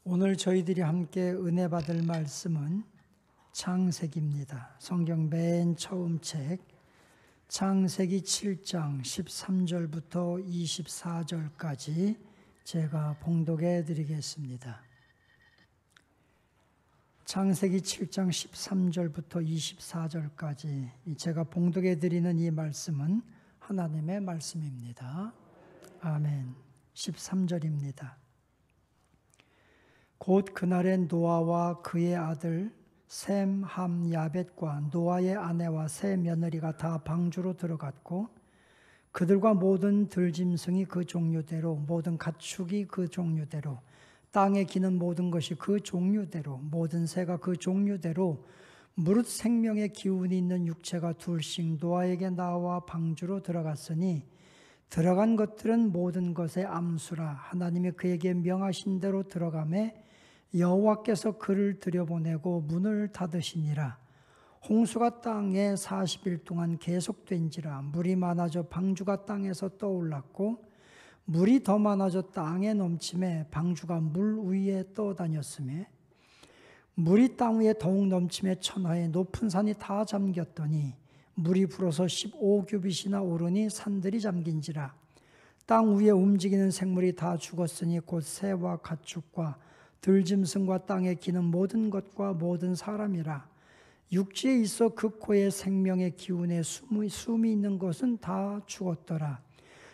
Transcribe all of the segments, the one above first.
오늘 저희들이 함께 은혜 받을 말씀은 창세기입니다. 성경 맨 처음 책 창세기 7장 13절부터 24절까지 제가 봉독해 드리겠습니다. 창세기 7장 13절부터 24절까지 제가 봉독해 드리는 이 말씀은 하나님의 말씀입니다. 아멘. 13절입니다. 곧 그날에 노아와 그의 아들 셈, 함, 야벳과 노아의 아내와 세 며느리가 다 방주로 들어갔고 그들과 모든 들짐승이 그 종류대로 모든 가축이 그 종류대로 땅에 기는 모든 것이 그 종류대로 모든 새가 그 종류대로 무릇 생명의 기운이 있는 육체가 둘씩 노아에게 나와 방주로 들어갔으니 들어간 것들은 모든 것의 암수라 하나님이 그에게 명하신 대로 들어가매 여호와께서 그를 들여보내고 문을 닫으시니라. 홍수가 땅에 40일 동안 계속된지라. 물이 많아져 방주가 땅에서 떠올랐고 물이 더 많아져 땅에 넘침에 방주가 물 위에 떠다녔으며 물이 땅 위에 더욱 넘침에 천하의 높은 산이 다 잠겼더니 물이 불어서 15규빗이나 오르니 산들이 잠긴지라. 땅 위에 움직이는 생물이 다 죽었으니 곧 새와 가축과 들짐승과 땅에 기는 모든 것과 모든 사람이라. 육지에 있어 그 코에 생명의 기운에 숨이 있는 것은 다 죽었더라.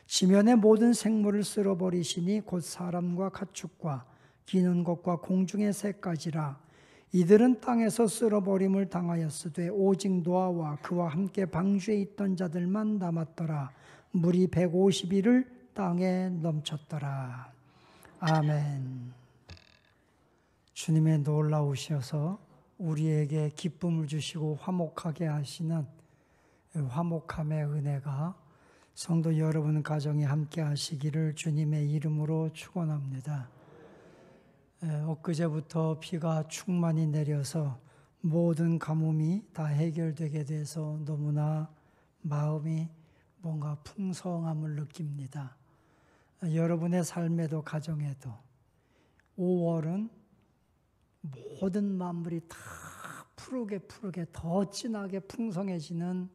지면의 모든 생물을 쓸어버리시니 곧 사람과 가축과 기는 것과 공중의 새까지라. 이들은 땅에서 쓸어버림을 당하였으되 오직 노아와 그와 함께 방주에 있던 자들만 남았더라. 물이 150일을 땅에 넘쳤더라. 아멘. 주님의 놀라우셔서 우리에게 기쁨을 주시고 화목하게 하시는 화목함의 은혜가 성도 여러분 가정에 함께 하시기를 주님의 이름으로 축원합니다. 엊그제부터 비가 충만히 내려서 모든 가뭄이 다 해결되게 돼서 너무나 마음이 뭔가 풍성함을 느낍니다. 여러분의 삶에도 가정에도 5월은 모든 만물이 다 푸르게 더 진하게 풍성해지는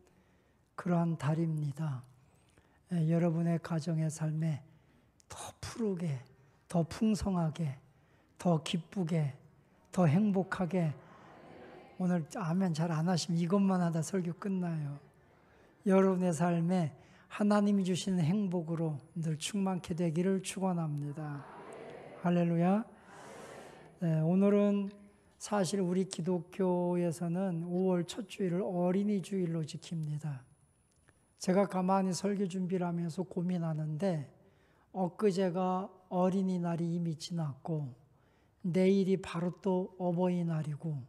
그러한 달입니다. 여러분의 가정의 삶에 더 푸르게, 더 풍성하게, 더 기쁘게, 더 행복하게. 오늘 아멘 잘 안 하시면 이것만 하다 설교 끝나요. 여러분의 삶에 하나님이 주시는 행복으로 늘 충만케 되기를 축원합니다. 할렐루야. 네, 오늘은 사실 우리 기독교에서는 5월 첫 주일을 어린이 주일로 지킵니다. 제가 가만히 설교 준비를 하면서 고민하는데 엊그제가 어린이날이 이미 지났고 내일이 바로 또 어버이날이고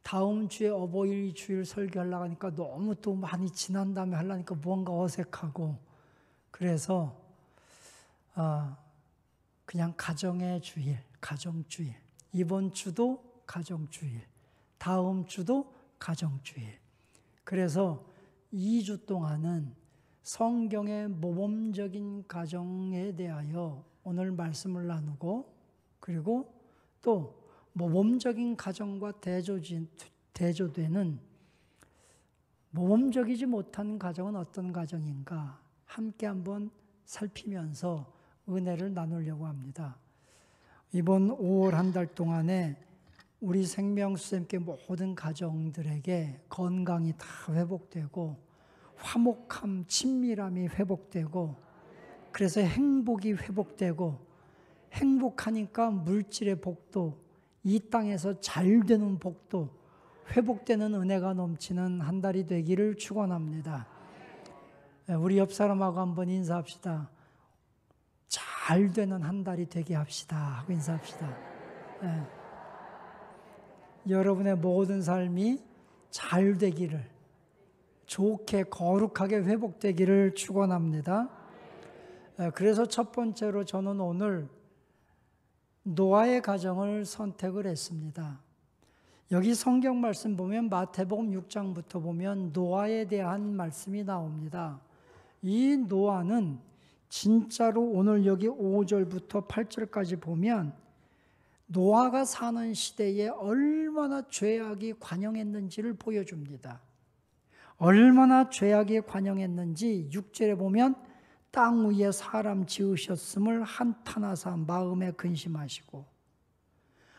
다음 주에 어버이 주일 설교하려고 하니까 너무 또 많이 지난 다음에 하려니까 뭔가 어색하고 그래서 그냥 가정의 주일, 가정주일, 이번 주도 가정주일, 다음 주도 가정주일. 그래서 2주 동안은 성경의 모범적인 가정에 대하여 오늘 말씀을 나누고 그리고 또 모범적인 가정과 대조되는 모범적이지 못한 가정은 어떤 가정인가 함께 한번 살피면서 은혜를 나누려고 합니다. 이번 5월 한 달 동안에 우리 생명수쌤께 모든 가정들에게 건강이 다 회복되고 화목함, 친밀함이 회복되고 그래서 행복이 회복되고 행복하니까 물질의 복도 이 땅에서 잘 되는 복도 회복되는 은혜가 넘치는 한 달이 되기를 축원합니다. 우리 옆 사람하고 한번 인사합시다. 잘 되는 한 달이 되게 합시다 하고 인사합시다. 네. 여러분의 모든 삶이 잘 되기를 좋게 거룩하게 회복되기를 축원합니다. 그래서 첫 번째로 저는 오늘 노아의 가정을 선택을 했습니다. 여기 성경 말씀 보면 마태복음 6장부터 보면 노아에 대한 말씀이 나옵니다. 이 노아는 진짜로 오늘 여기 5절부터 8절까지 보면 노아가 사는 시대에 얼마나 죄악이 관영했는지를 보여줍니다. 얼마나 죄악이 관영했는지 6절에 보면 땅 위에 사람 지으셨음을 한탄하사 마음에 근심하시고,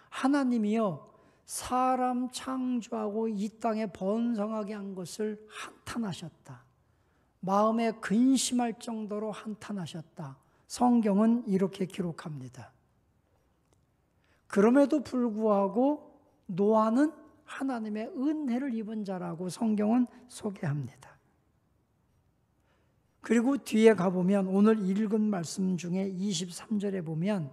하나님이요 사람 창조하고 이 땅에 번성하게 한 것을 한탄하셨다. 마음에 근심할 정도로 한탄하셨다. 성경은 이렇게 기록합니다. 그럼에도 불구하고 노아는 하나님의 은혜를 입은 자라고 성경은 소개합니다. 그리고 뒤에 가보면 오늘 읽은 말씀 중에 23절에 보면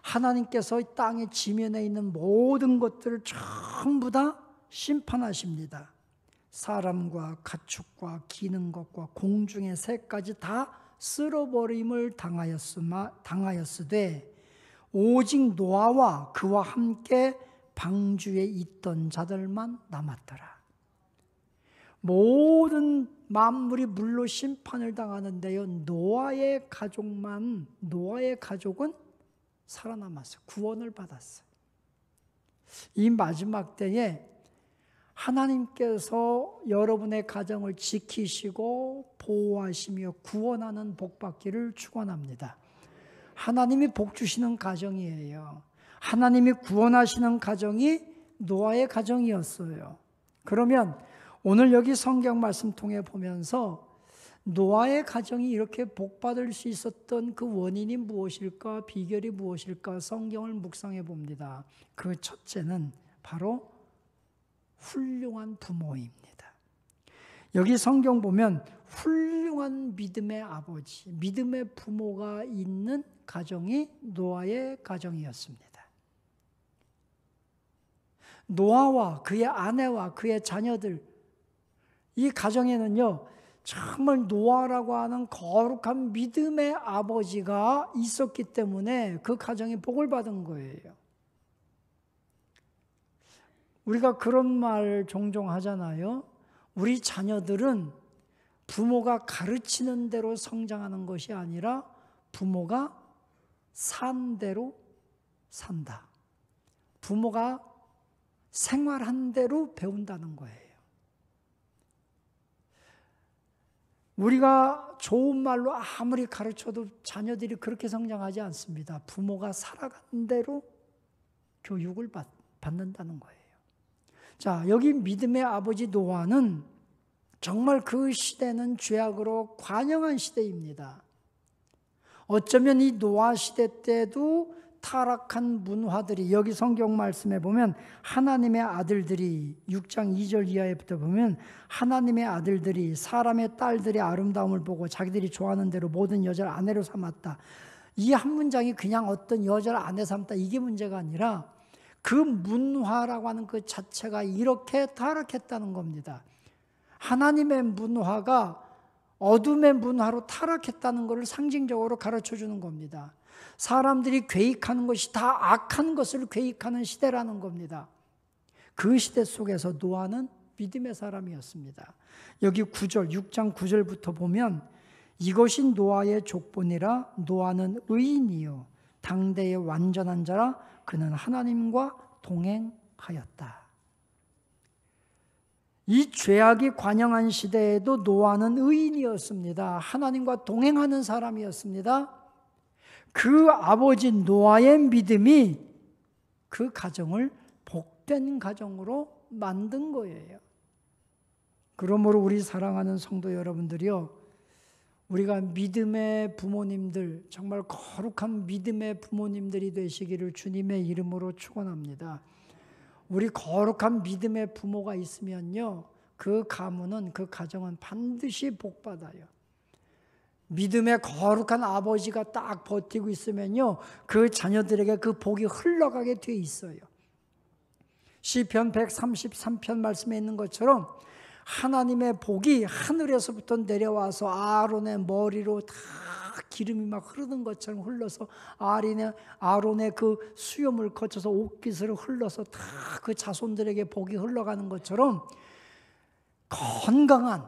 하나님께서 이 땅의 지면에 있는 모든 것들을 전부 다 심판하십니다. 사람과 가축과 기는 것과 공중의 새까지 다 쓸어버림을 당하였으되 오직 노아와 그와 함께 방주에 있던 자들만 남았더라. 모든 만물이 물로 심판을 당하는데요, 노아의 가족은 살아남았어요. 구원을 받았어요. 이 마지막 때에 하나님께서 여러분의 가정을 지키시고 보호하시며 구원하는 복 받기를 축원합니다. 하나님이 복 주시는 가정이에요. 하나님이 구원하시는 가정이 노아의 가정이었어요. 그러면 오늘 여기 성경 말씀 통해 보면서 노아의 가정이 이렇게 복받을 수 있었던 그 원인이 무엇일까, 비결이 무엇일까 성경을 묵상해 봅니다. 그 첫째는 바로 훌륭한 부모입니다. 여기 성경 보면 훌륭한 믿음의 아버지, 믿음의 부모가 있는 가정이 노아의 가정이었습니다. 노아와 그의 아내와 그의 자녀들, 이 가정에는요 정말 노아라고 하는 거룩한 믿음의 아버지가 있었기 때문에 그 가정이 복을 받은 거예요. 우리가 그런 말 종종 하잖아요. 우리 자녀들은 부모가 가르치는 대로 성장하는 것이 아니라 부모가 산 대로 산다. 부모가 생활한 대로 배운다는 거예요. 우리가 좋은 말로 아무리 가르쳐도 자녀들이 그렇게 성장하지 않습니다. 부모가 살아간 대로 교육을 받는다는 거예요. 자, 여기 믿음의 아버지 노아는 정말 그 시대는 죄악으로 관영한 시대입니다. 어쩌면 이 노아 시대 때도 타락한 문화들이, 여기 성경 말씀에 보면 하나님의 아들들이 6장 2절 이하에부터 보면 하나님의 아들들이 사람의 딸들의 아름다움을 보고 자기들이 좋아하는 대로 모든 여자를 아내로 삼았다. 이 한 문장이 그냥 어떤 여자를 아내 삼다 이게 문제가 아니라 그 문화라고 하는 그 자체가 이렇게 타락했다는 겁니다. 하나님의 문화가 어둠의 문화로 타락했다는 것을 상징적으로 가르쳐 주는 겁니다. 사람들이 계획하는 것이 다 악한 것을 계획하는 시대라는 겁니다. 그 시대 속에서 노아는 믿음의 사람이었습니다. 여기 9절, 6장 9절부터 보면 이것이 노아의 족본이라 노아는 의인이요 당대의 완전한 자라 그는 하나님과 동행하였다. 이 죄악이 관영한 시대에도 노아는 의인이었습니다. 하나님과 동행하는 사람이었습니다. 그 아버지 노아의 믿음이 그 가정을 복된 가정으로 만든 거예요. 그러므로 우리 사랑하는 성도 여러분들이요, 우리가 믿음의 부모님들, 정말 거룩한 믿음의 부모님들이 되시기를 주님의 이름으로 축원합니다. 우리 거룩한 믿음의 부모가 있으면요, 그 가문은, 그 가정은 반드시 복받아요. 믿음의 거룩한 아버지가 딱 버티고 있으면요, 그 자녀들에게 그 복이 흘러가게 돼 있어요. 시편 133편 말씀에 있는 것처럼 하나님의 복이 하늘에서부터 내려와서 아론의 머리로 다 기름이 막 흐르는 것처럼 흘러서 아론의 그 수염을 거쳐서 옷깃으로 흘러서 다 그 자손들에게 복이 흘러가는 것처럼 건강한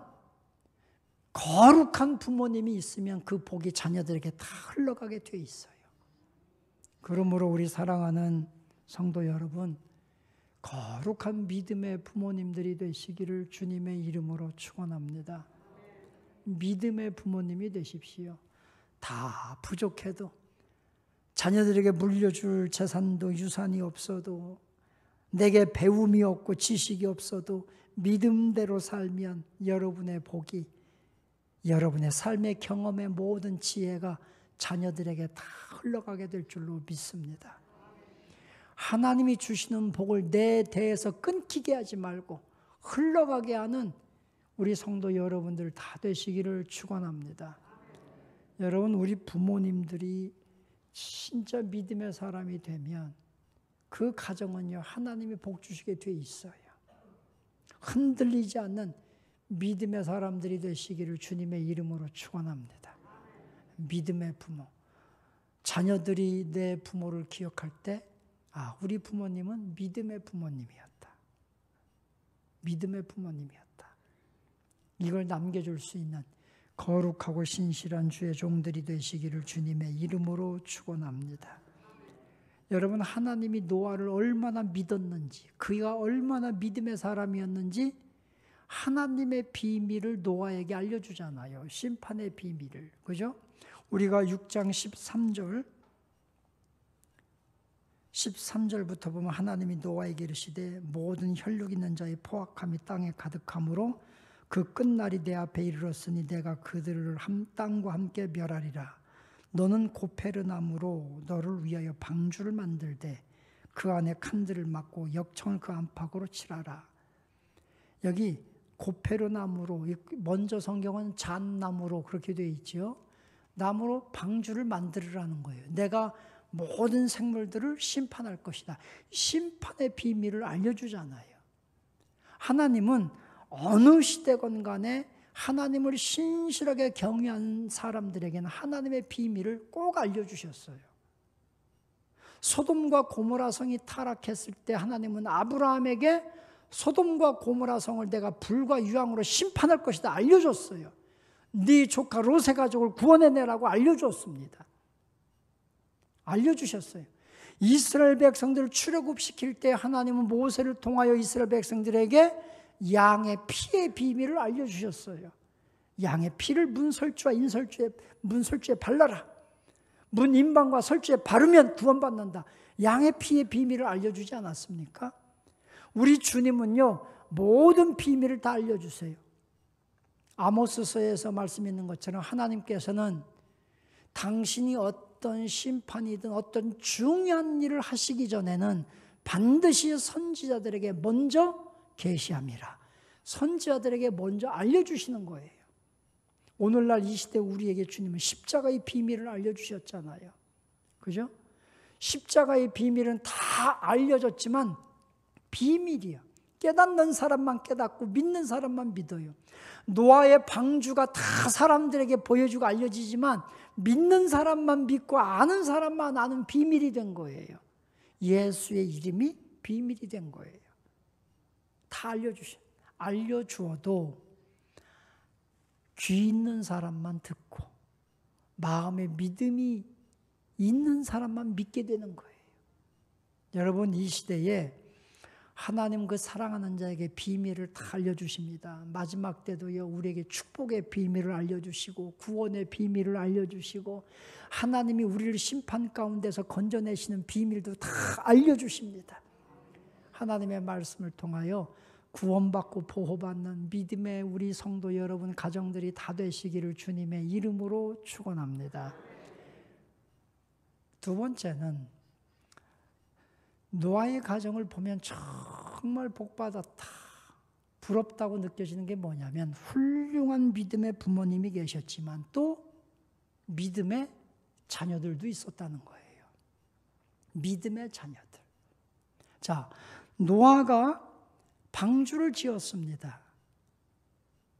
거룩한 부모님이 있으면 그 복이 자녀들에게 다 흘러가게 돼 있어요. 그러므로 우리 사랑하는 성도 여러분, 거룩한 믿음의 부모님들이 되시기를 주님의 이름으로 축원합니다. 믿음의 부모님이 되십시오. 다 부족해도, 자녀들에게 물려줄 재산도 유산이 없어도, 내게 배움이 없고 지식이 없어도 믿음대로 살면 여러분의 복이, 여러분의 삶의 경험의 모든 지혜가 자녀들에게 다 흘러가게 될 줄로 믿습니다. 하나님이 주시는 복을 내 대에서 끊기게 하지 말고 흘러가게 하는 우리 성도 여러분들 다 되시기를 축원합니다. 여러분, 우리 부모님들이 진짜 믿음의 사람이 되면 그 가정은요, 하나님이 복 주시게 돼 있어요. 흔들리지 않는 믿음의 사람들이 되시기를 주님의 이름으로 축원합니다. 믿음의 부모, 자녀들이 내 부모를 기억할 때, 아, 우리 부모님은 믿음의 부모님이었다. 믿음의 부모님이었다. 이걸 남겨줄 수 있는 거룩하고 신실한 주의 종들이 되시기를 주님의 이름으로 축원합니다. 여러분, 하나님이 노아를 얼마나 믿었는지, 그가 얼마나 믿음의 사람이었는지 하나님의 비밀을 노아에게 알려주잖아요. 심판의 비밀을. 그죠? 우리가 6장 13절부터 보면 하나님이 노아에게 이르시되 모든 혈육 있는 자의 포악함이 땅에 가득하므로 그 끝날이 내 앞에 이르렀으니 내가 그들을 땅과 함께 멸하리라. 너는 고페르나무로 너를 위하여 방주를 만들되 그 안에 칸들을 막고 역청을 그 안팎으로 칠하라. 여기 고페르나무로, 먼저 성경은 잣나무로 그렇게 되어 있죠. 나무로 방주를 만들으라는 거예요. 내가 모든 생물들을 심판할 것이다. 심판의 비밀을 알려주잖아요. 하나님은 어느 시대건 간에 하나님을 신실하게 경외한 사람들에게는 하나님의 비밀을 꼭 알려주셨어요. 소돔과 고모라 성이 타락했을 때 하나님은 아브라함에게 소돔과 고모라 성을 내가 불과 유황으로 심판할 것이다 알려줬어요. 네 조카 롯의 가족을 구원해내라고 알려줬습니다. 알려주셨어요. 이스라엘 백성들을 출애굽시킬 때 하나님은 모세를 통하여 이스라엘 백성들에게 양의 피의 비밀을 알려주셨어요. 양의 피를 문설주와 문설주에 발라라. 문 임방과 설주에 바르면 구원받는다. 양의 피의 비밀을 알려주지 않았습니까? 우리 주님은요, 모든 비밀을 다 알려주세요. 아모스서에서 말씀 있는 것처럼 하나님께서는 당신이 어떤 심판이든 어떤 중요한 일을 하시기 전에는 반드시 선지자들에게 먼저 계시함이라. 선지자들에게 먼저 알려주시는 거예요. 오늘날 이 시대 우리에게 주님은 십자가의 비밀을 알려주셨잖아요. 그죠? 십자가의 비밀은 다 알려졌지만 비밀이야. 깨닫는 사람만 깨닫고 믿는 사람만 믿어요. 노아의 방주가 다 사람들에게 보여주고 알려지지만 믿는 사람만 믿고 아는 사람만 아는 비밀이 된 거예요. 예수의 이름이 비밀이 된 거예요. 다 알려주어도 귀 있는 사람만 듣고 마음에 믿음이 있는 사람만 믿게 되는 거예요. 여러분, 이 시대에 하나님 그 사랑하는 자에게 비밀을 다 알려주십니다. 마지막 때도요, 우리에게 축복의 비밀을 알려주시고 구원의 비밀을 알려주시고 하나님이 우리를 심판 가운데서 건져내시는 비밀도 다 알려주십니다. 하나님의 말씀을 통하여 구원받고 보호받는 믿음의 우리 성도 여러분 가정들이 다 되시기를 주님의 이름으로 축원합니다. 두 번째는 노아의 가정을 보면 정말 복받았다, 부럽다고 느껴지는 게 뭐냐면 훌륭한 믿음의 부모님이 계셨지만 또 믿음의 자녀들도 있었다는 거예요. 믿음의 자녀들. 자, 노아가 방주를 지었습니다.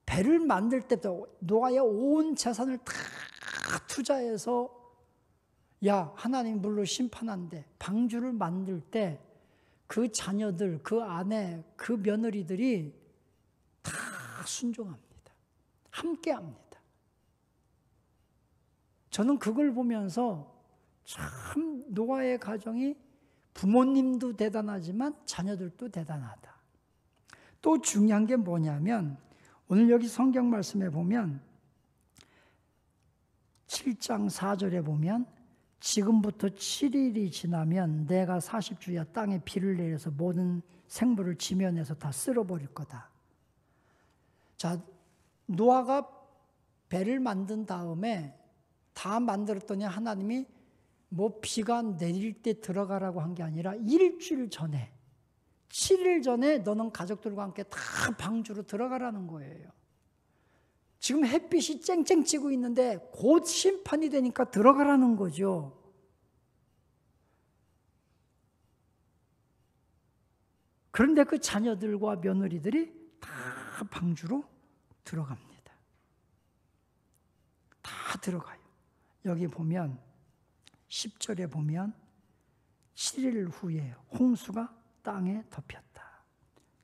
배를 만들 때도 노아의 온 재산을 다 투자해서 야, 하나님 물로 심판한대. 방주를 만들 때 그 자녀들, 그 아내, 그 며느리들이 다 순종합니다. 함께합니다. 저는 그걸 보면서 참 노아의 가정이 부모님도 대단하지만 자녀들도 대단하다. 또 중요한 게 뭐냐면 오늘 여기 성경 말씀에 보면 7장 4절에 보면 지금부터 7일이 지나면 내가 40주야 땅에 비를 내려서 모든 생물을 지면에서 다 쓸어버릴 거다. 자, 노아가 배를 만든 다음에 다 만들었더니 하나님이 뭐 비가 내릴 때 들어가라고 한 게 아니라 일주일 전에 7일 전에 너는 가족들과 함께 다 방주로 들어가라는 거예요. 지금 햇빛이 쨍쨍 찌고 있는데 곧 심판이 되니까 들어가라는 거죠. 그런데 그 자녀들과 며느리들이 다 방주로 들어갑니다. 다 들어가요. 여기 보면 10절에 보면 7일 후에 홍수가 땅에 덮였다.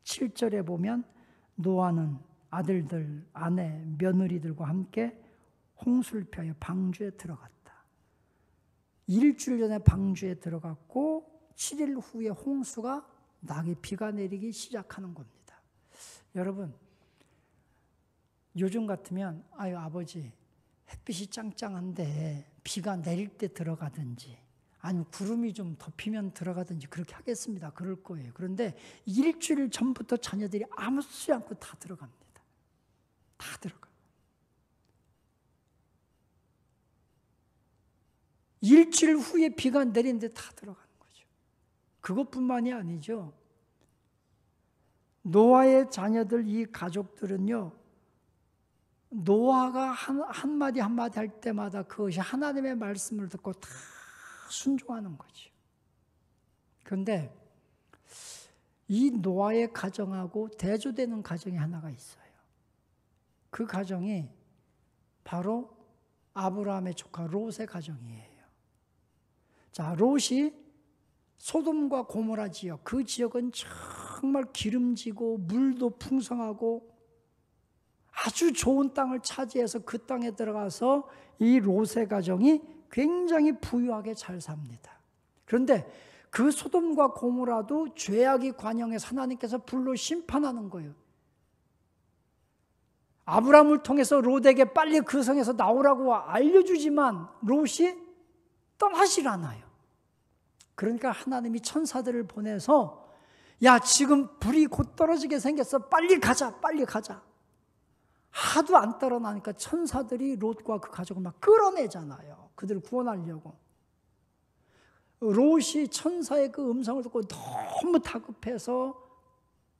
7절에 보면 노아는 아들들, 아내, 며느리들과 함께 홍수를 피하여 방주에 들어갔다. 일주일 전에 방주에 들어갔고 7일 후에 홍수가 나게 비가 내리기 시작하는 겁니다. 여러분, 요즘 같으면 아유 아버지 햇빛이 짱짱한데 비가 내릴 때 들어가든지 아니면 구름이 좀 덮이면 들어가든지 그렇게 하겠습니다. 그럴 거예요. 그런데 일주일 전부터 자녀들이 아무렇지 않고 다 들어갑니다. 다 들어가. 일주일 후에 비가 내리는데 다 들어가는 거죠. 그것뿐만이 아니죠. 노아의 자녀들 이 가족들은요. 노아가 한마디 한마디 할 때마다 그것이 하나님의 말씀을 듣고 다 순종하는 거죠. 그런데 이 노아의 가정하고 대조되는 가정이 하나가 있어요. 그 가정이 바로 아브라함의 조카 롯의 가정이에요. 자, 롯이 소돔과 고모라 지역, 그 지역은 정말 기름지고 물도 풍성하고 아주 좋은 땅을 차지해서 그 땅에 들어가서 이 롯의 가정이 굉장히 부유하게 잘 삽니다. 그런데 그 소돔과 고모라도 죄악이 관영해서 하나님께서 불로 심판하는 거예요. 아브라함을 통해서 롯에게 빨리 그 성에서 나오라고 알려주지만 롯이 떠나질 않아요. 그러니까 하나님이 천사들을 보내서 야 지금 불이 곧 떨어지게 생겼어. 빨리 가자. 빨리 가자. 하도 안 떨어나니까 천사들이 롯과 그 가족을 막 끌어내잖아요. 그들을 구원하려고. 롯이 천사의 그 음성을 듣고 너무 다급해서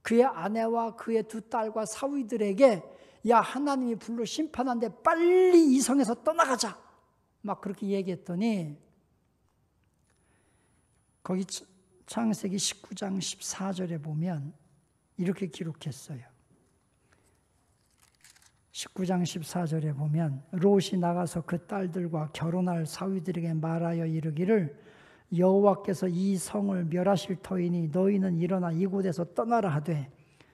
그의 아내와 그의 두 딸과 사위들에게 야 하나님이 불로 심판한데 빨리 이 성에서 떠나가자. 막 그렇게 얘기했더니 거기 창세기 19장 14절에 보면 이렇게 기록했어요. 19장 14절에 보면 롯이 나가서 그 딸들과 결혼할 사위들에게 말하여 이르기를 여호와께서 이 성을 멸하실 터이니 너희는 일어나 이곳에서 떠나라 하되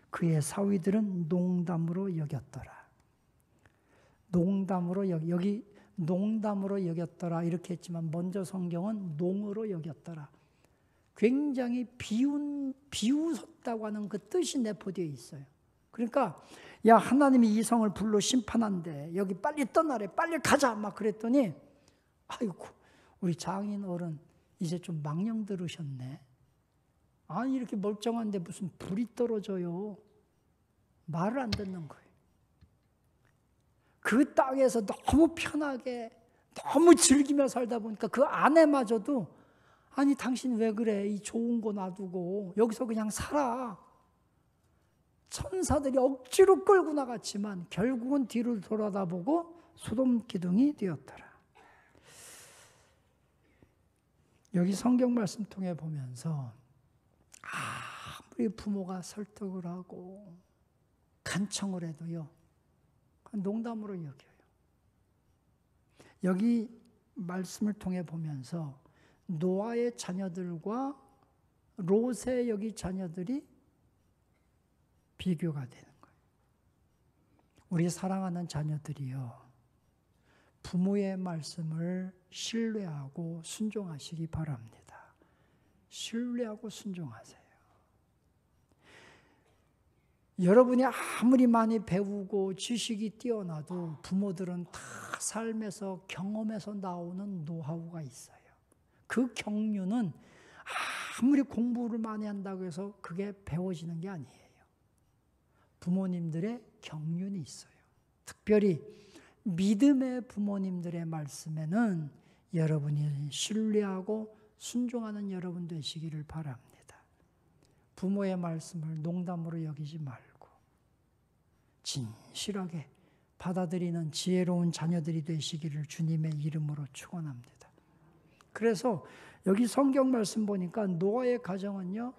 그의 사위들은 농담으로 여겼더라. 농담으로 여기 농담으로 여겼더라 이렇게 했지만 먼저 성경은 농으로 여겼더라. 굉장히 비웃었다고 하는 그 뜻이 내포되어 있어요. 그러니까 야 하나님이 이 성을 불로 심판한대. 여기 빨리 떠나래. 빨리 가자. 막 그랬더니 아이고 우리 장인 어른 이제 좀 망령 들으셨네. 아니 이렇게 멀쩡한데 무슨 불이 떨어져요. 말을 안 듣는 거예요. 그 땅에서 너무 편하게 너무 즐기며 살다 보니까 그 아내마저도 아니 당신 왜 그래. 이 좋은 거 놔두고 여기서 그냥 살아. 천사들이 억지로 끌고 나갔지만 결국은 뒤를 돌아다보고 소돔 기둥이 되었더라. 여기 성경 말씀 통해 보면서 아무리 부모가 설득을 하고 간청을 해도요. 농담으로 여겨요. 여기 말씀을 통해 보면서 노아의 자녀들과 롯의 여기 자녀들이 비교가 되는 거예요. 우리 사랑하는 자녀들이요. 부모의 말씀을 신뢰하고 순종하시기 바랍니다. 신뢰하고 순종하세요. 여러분이 아무리 많이 배우고 지식이 뛰어나도 부모들은 다 삶에서 경험에서 나오는 노하우가 있어요. 그 경륜은 아무리 공부를 많이 한다고 해서 그게 배워지는 게 아니에요. 부모님들의 경륜이 있어요. 특별히 믿음의 부모님들의 말씀에는 여러분이 신뢰하고 순종하는 여러분 되시기를 바랍니다. 부모의 말씀을 농담으로 여기지 말고 진실하게 받아들이는 지혜로운 자녀들이 되시기를 주님의 이름으로 축원합니다. 그래서 여기 성경 말씀 보니까 노아의 가정은요,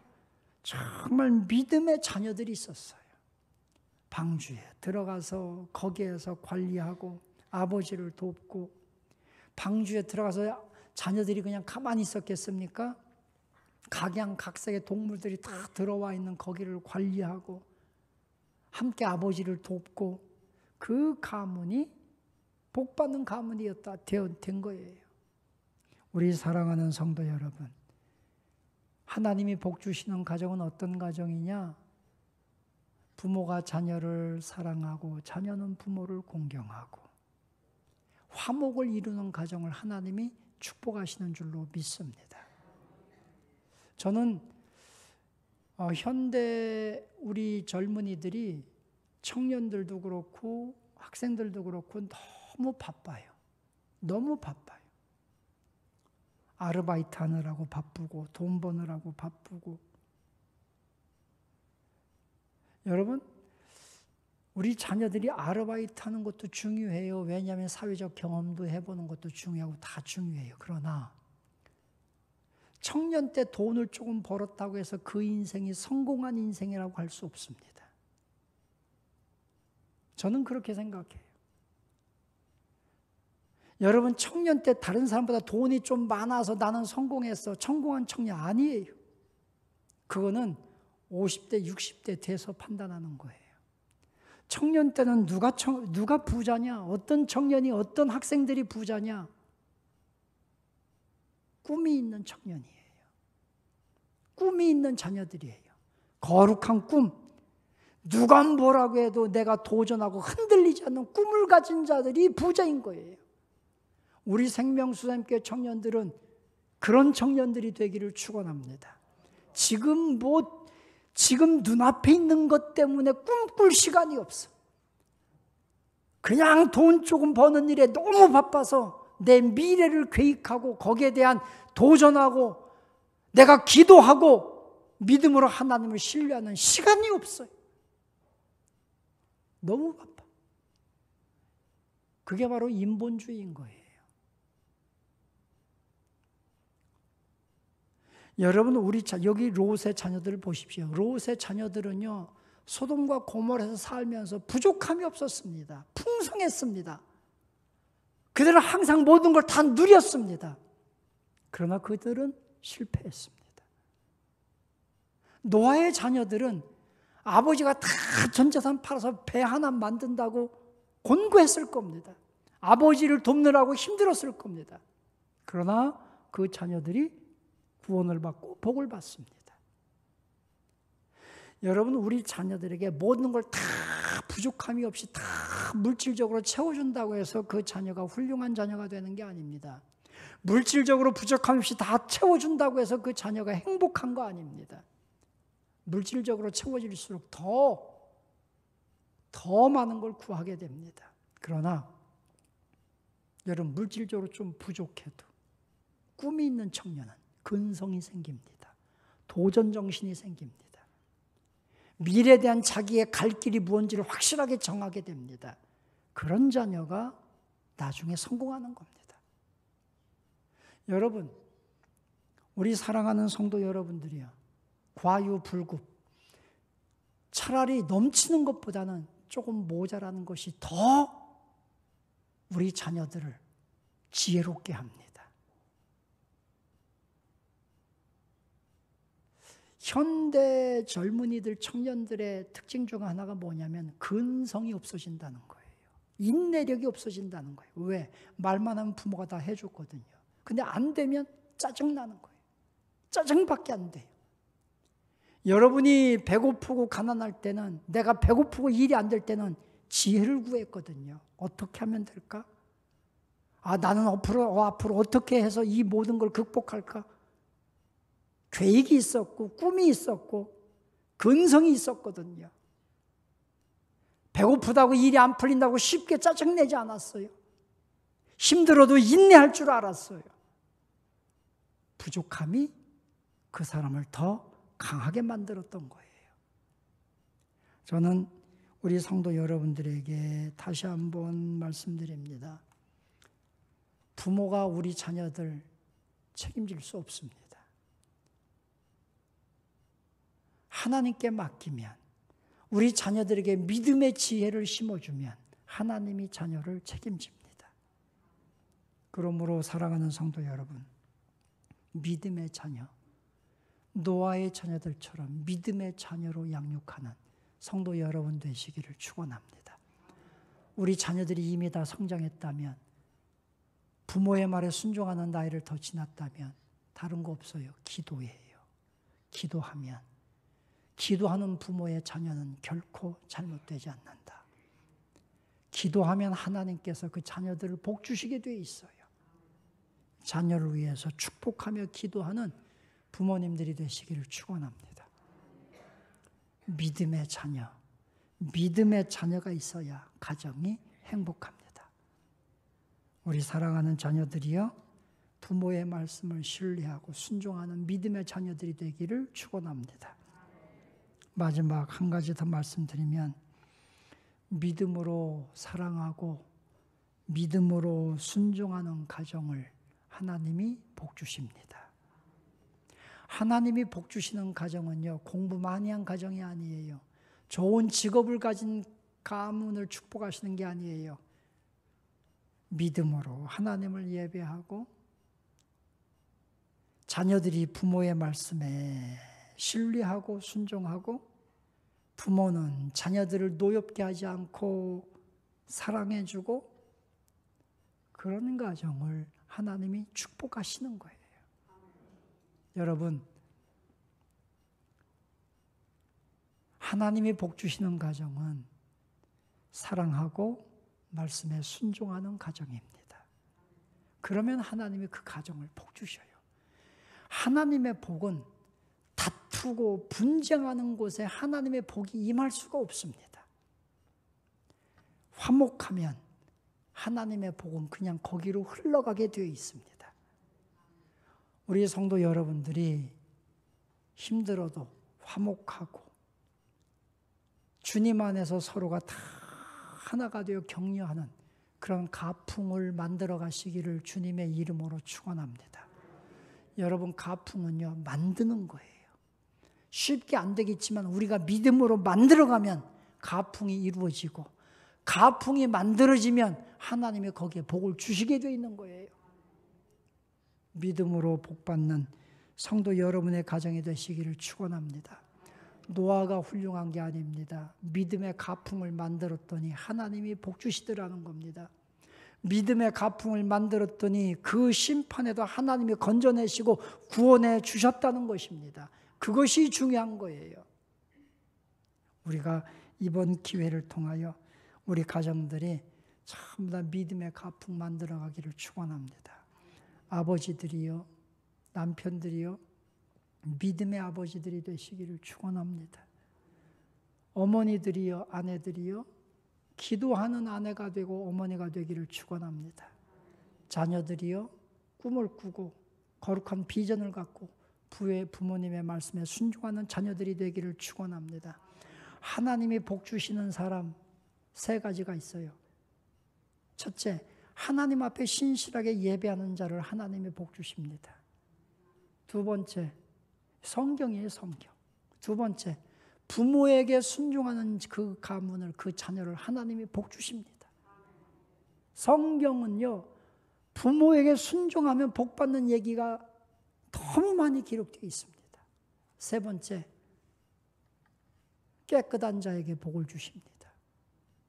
정말 믿음의 자녀들이 있었어요. 방주에 들어가서 거기에서 관리하고 아버지를 돕고, 방주에 들어가서 자녀들이 그냥 가만히 있었겠습니까? 각양각색의 동물들이 다 들어와 있는 거기를 관리하고 함께 아버지를 돕고, 그 가문이 복받는 가문이었다 된 거예요. 우리 사랑하는 성도 여러분, 하나님이 복 주시는 가정은 어떤 가정이냐? 부모가 자녀를 사랑하고 자녀는 부모를 공경하고 화목을 이루는 가정을 하나님이 축복하시는 줄로 믿습니다. 저는 현대 우리 젊은이들이, 청년들도 그렇고 학생들도 그렇고 너무 바빠요. 너무 바빠요. 아르바이트 하느라고 바쁘고 돈 버느라고 바쁘고. 여러분, 우리 자녀들이 아르바이트 하는 것도 중요해요. 왜냐하면 사회적 경험도 해보는 것도 중요하고 다 중요해요. 그러나 청년 때 돈을 조금 벌었다고 해서 그 인생이 성공한 인생이라고 할 수 없습니다. 저는 그렇게 생각해요. 여러분, 청년 때 다른 사람보다 돈이 좀 많아서 나는 성공했어, 성공한 청년 아니에요. 그거는 50대, 60대 돼서 판단하는 거예요. 청년 때는 누가 부자냐? 어떤 청년이, 어떤 학생들이 부자냐? 꿈이 있는 청년이에요. 꿈이 있는 자녀들이에요. 거룩한 꿈. 누가 뭐라고 해도 내가 도전하고 흔들리지 않는 꿈을 가진 자들이 부자인 거예요. 우리 생명수산교회 청년들은 그런 청년들이 되기를 축원합니다. 지금 눈앞에 있는 것 때문에 꿈꿀 시간이 없어. 그냥 돈 조금 버는 일에 너무 바빠서 내 미래를 계획하고 거기에 대한 도전하고 내가 기도하고 믿음으로 하나님을 신뢰하는 시간이 없어요. 너무 바빠. 그게 바로 인본주의인 거예요. 여러분, 여기 롯의 자녀들을 보십시오. 롯의 자녀들은요, 소돔과 고모라에서 살면서 부족함이 없었습니다. 풍성했습니다. 그들은 항상 모든 걸 다 누렸습니다. 그러나 그들은 실패했습니다. 노아의 자녀들은 아버지가 다 전재산 팔아서 배 하나 만든다고 곤고했을 겁니다. 아버지를 돕느라고 힘들었을 겁니다. 그러나 그 자녀들이 구원을 받고 복을 받습니다. 여러분, 우리 자녀들에게 모든 걸 다 부족함이 없이 다 물질적으로 채워준다고 해서 그 자녀가 훌륭한 자녀가 되는 게 아닙니다. 물질적으로 부족함 없이 다 채워준다고 해서 그 자녀가 행복한 거 아닙니다. 물질적으로 채워질수록 더 많은 걸 구하게 됩니다. 그러나 여러분, 물질적으로 좀 부족해도 꿈이 있는 청년은 근성이 생깁니다. 도전정신이 생깁니다. 미래에 대한 자기의 갈 길이 무언지를 확실하게 정하게 됩니다. 그런 자녀가 나중에 성공하는 겁니다. 여러분, 우리 사랑하는 성도 여러분들이요, 과유불급, 차라리 넘치는 것보다는 조금 모자라는 것이 더 우리 자녀들을 지혜롭게 합니다. 현대 젊은이들, 청년들의 특징 중 하나가 뭐냐면 근성이 없어진다는 거예요. 인내력이 없어진다는 거예요. 왜? 말만 하면 부모가 다 해줬거든요. 근데 안 되면 짜증나는 거예요. 짜증밖에 안 돼요. 여러분이 배고프고 가난할 때는, 내가 배고프고 일이 안 될 때는 지혜를 구했거든요. 어떻게 하면 될까? 나는 앞으로 어떻게 해서 이 모든 걸 극복할까? 계획이 있었고 꿈이 있었고 근성이 있었거든요. 배고프다고 일이 안 풀린다고 쉽게 짜증내지 않았어요. 힘들어도 인내할 줄 알았어요. 부족함이 그 사람을 더 강하게 만들었던 거예요. 저는 우리 성도 여러분들에게 다시 한번 말씀드립니다. 부모가 우리 자녀들 책임질 수 없습니다. 하나님께 맡기면, 우리 자녀들에게 믿음의 지혜를 심어주면 하나님이 자녀를 책임집니다. 그러므로 사랑하는 성도 여러분, 믿음의 자녀, 노아의 자녀들처럼 믿음의 자녀로 양육하는 성도 여러분 되시기를 축원합니다. 우리 자녀들이 이미 다 성장했다면, 부모의 말에 순종하는 나이를 더 지났다면 다른 거 없어요. 기도예요. 기도하면, 기도하는 부모의 자녀는 결코 잘못되지 않는다. 기도하면 하나님께서 그 자녀들을 복 주시게 돼 있어요. 자녀를 위해서 축복하며 기도하는 부모님들이 되시기를 축원합니다. 믿음의 자녀, 믿음의 자녀가 있어야 가정이 행복합니다. 우리 사랑하는 자녀들이여, 부모의 말씀을 신뢰하고 순종하는 믿음의 자녀들이 되기를 축원합니다. 마지막 한 가지 더 말씀드리면, 믿음으로 사랑하고 믿음으로 순종하는 가정을 하나님이 복 주십니다. 하나님이 복 주시는 가정은요, 공부 많이 한 가정이 아니에요. 좋은 직업을 가진 가문을 축복하시는 게 아니에요. 믿음으로 하나님을 예배하고 자녀들이 부모의 말씀에 신뢰하고 순종하고, 부모는 자녀들을 노엽게 하지 않고 사랑해주고, 그런 가정을 하나님이 축복하시는 거예요. 여러분, 하나님이 복 주시는 가정은 사랑하고 말씀에 순종하는 가정입니다. 그러면 하나님이 그 가정을 복 주셔요. 하나님의 복은 다투고 분쟁하는 곳에 하나님의 복이 임할 수가 없습니다. 화목하면 하나님의 복은 그냥 거기로 흘러가게 되어 있습니다. 우리 성도 여러분들이 힘들어도 화목하고 주님 안에서 서로가 다 하나가 되어 격려하는 그런 가풍을 만들어 가시기를 주님의 이름으로 축원합니다. 여러분, 가풍은요, 만드는 거예요. 쉽게 안 되겠지만 우리가 믿음으로 만들어가면 가풍이 이루어지고, 가풍이 만들어지면 하나님이 거기에 복을 주시게 되어 있는 거예요. 믿음으로 복받는 성도 여러분의 가정이 되시기를 축원합니다. 노아가 훌륭한 게 아닙니다. 믿음의 가풍을 만들었더니 하나님이 복 주시더라는 겁니다. 믿음의 가풍을 만들었더니 그 심판에도 하나님이 건져내시고 구원해 주셨다는 것입니다. 그것이 중요한 거예요. 우리가 이번 기회를 통하여 우리 가정들이 전부 다 믿음의 가풍 만들어가기를 축원합니다. 아버지들이요, 남편들이요, 믿음의 아버지들이 되시기를 축원합니다. 어머니들이요, 아내들이요, 기도하는 아내가 되고 어머니가 되기를 축원합니다. 자녀들이요, 꿈을 꾸고 거룩한 비전을 갖고 부모님의 말씀에 순종하는 자녀들이 되기를 축원합니다. 하나님이 복 주시는 사람 3가지가 있어요. 첫째, 하나님 앞에 신실하게 예배하는 자를 하나님이 복 주십니다. 2번째, 성경이에요, 성경. 2번째, 부모에게 순종하는 그 가문을, 그 자녀를 하나님이 복 주십니다. 성경은요, 부모에게 순종하면 복 받는 얘기가 너무 많이 기록되어 있습니다. 3번째, 깨끗한 자에게 복을 주십니다.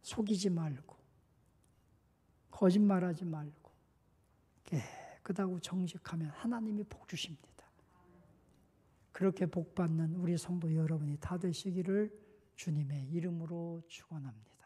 속이지 말고 거짓말하지 말고 깨끗하고 정직하면 하나님이 복 주십니다. 그렇게 복받는 우리 성도 여러분이 다 되시기를 주님의 이름으로 축원합니다.